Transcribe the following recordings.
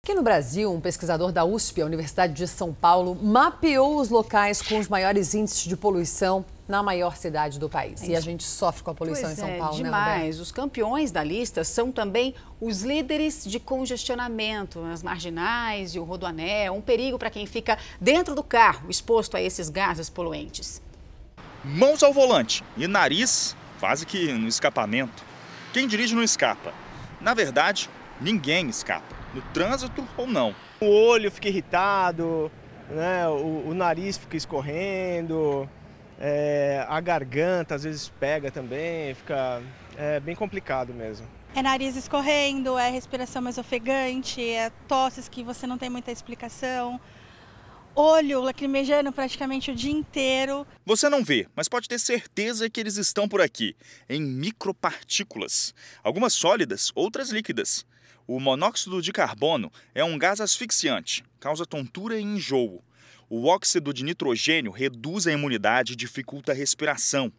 Aqui no Brasil, um pesquisador da USP, a Universidade de São Paulo, mapeou os locais com os maiores índices de poluição na maior cidade do país. E a gente sofre com a poluição em São Paulo, demais. né, Roberto? Os campeões da lista são também os líderes de congestionamento nas marginais e o Rodoanel, um perigo para quem fica dentro do carro, exposto a esses gases poluentes. Mãos ao volante e nariz quase que no escapamento. Quem dirige não escapa. Na verdade, ninguém escapa, no trânsito ou não. O olho fica irritado, né? O nariz fica escorrendo, a garganta às vezes pega também, fica bem complicado mesmo. É nariz escorrendo, é respiração mais ofegante, é tosses que você não tem muita explicação, olho lacrimejando praticamente o dia inteiro. Você não vê, mas pode ter certeza que eles estão por aqui, em micropartículas. Algumas sólidas, outras líquidas. O monóxido de carbono é um gás asfixiante, causa tontura e enjoo. O óxido de nitrogênio reduz a imunidade e dificulta a respiração.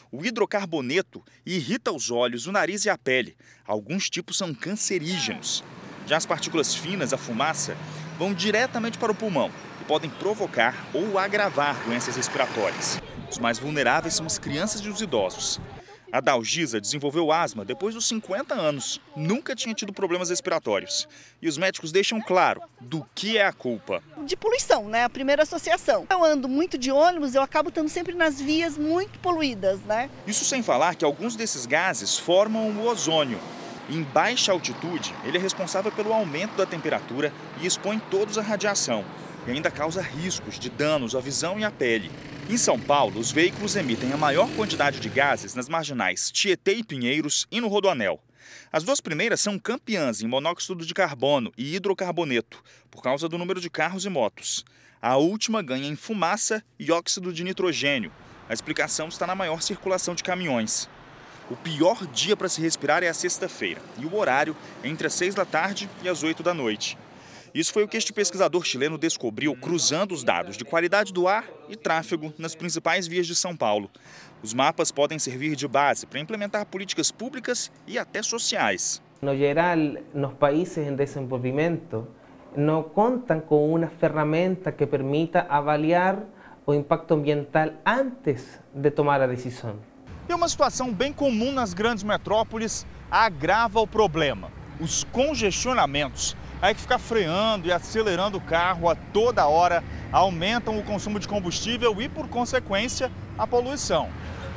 O hidrocarboneto irrita os olhos, o nariz e a pele. Alguns tipos são cancerígenos. Já as partículas finas, a fumaça, vão diretamente para o pulmão e podem provocar ou agravar doenças respiratórias. Os mais vulneráveis são as crianças e os idosos. A Dalgisa desenvolveu asma depois dos 50 anos. Nunca tinha tido problemas respiratórios. E os médicos deixam claro do que é a culpa. De poluição, né? A primeira associação. Eu ando muito de ônibus, eu acabo estando sempre nas vias muito poluídas, né? Isso sem falar que alguns desses gases formam o ozônio. Em baixa altitude, ele é responsável pelo aumento da temperatura e expõe todos à radiação. E ainda causa riscos de danos à visão e à pele. Em São Paulo, os veículos emitem a maior quantidade de gases nas marginais Tietê e Pinheiros e no Rodoanel. As duas primeiras são campeãs em monóxido de carbono e hidrocarboneto, por causa do número de carros e motos. A última ganha em fumaça e óxido de nitrogênio. A explicação está na maior circulação de caminhões. O pior dia para se respirar é a sexta-feira, e o horário é entre as 6 da tarde e as 8 da noite. Isso foi o que este pesquisador chileno descobriu cruzando os dados de qualidade do ar e tráfego nas principais vias de São Paulo. Os mapas podem servir de base para implementar políticas públicas e até sociais. No geral, nos países em desenvolvimento, não contam com uma ferramenta que permita avaliar o impacto ambiental antes de tomar a decisão. E uma situação bem comum nas grandes metrópoles agrava o problema: os congestionamentos. Aí que ficar freando e acelerando o carro a toda hora aumentam o consumo de combustível e, por consequência, a poluição.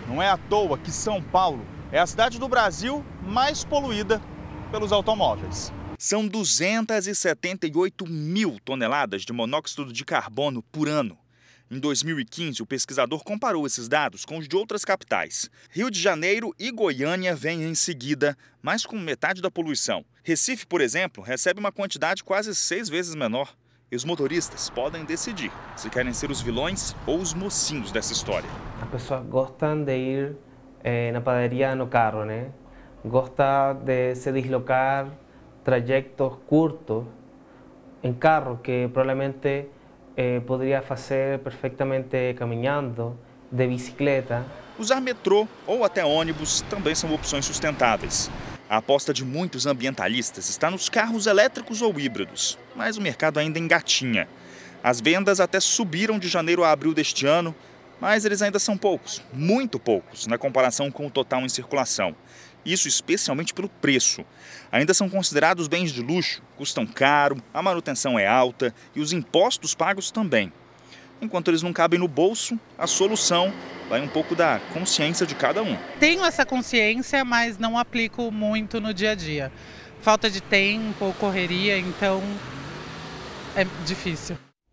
Não é à toa que São Paulo é a cidade do Brasil mais poluída pelos automóveis. São 278 mil toneladas de monóxido de carbono por ano. Em 2015, o pesquisador comparou esses dados com os de outras capitais. Rio de Janeiro e Goiânia vêm em seguida, mas com metade da poluição. Recife, por exemplo, recebe uma quantidade quase 6 vezes menor. E os motoristas podem decidir se querem ser os vilões ou os mocinhos dessa história. As pessoas gostam de ir na padaria no carro, né? Gostam de se deslocar trajetos curtos em carro que provavelmente poderia fazer perfeitamente caminhando, de bicicleta. Usar metrô ou até ônibus também são opções sustentáveis. A aposta de muitos ambientalistas está nos carros elétricos ou híbridos, mas o mercado ainda engatinha. As vendas até subiram de janeiro a abril deste ano, mas eles ainda são poucos, muito poucos, na comparação com o total em circulação. Isso especialmente pelo preço. Ainda são considerados bens de luxo, custam caro, a manutenção é alta e os impostos pagos também. Enquanto eles não cabem no bolso, a solução vai um pouco da consciência de cada um. Tenho essa consciência, mas não aplico muito no dia a dia. Falta de tempo, correria, então é difícil.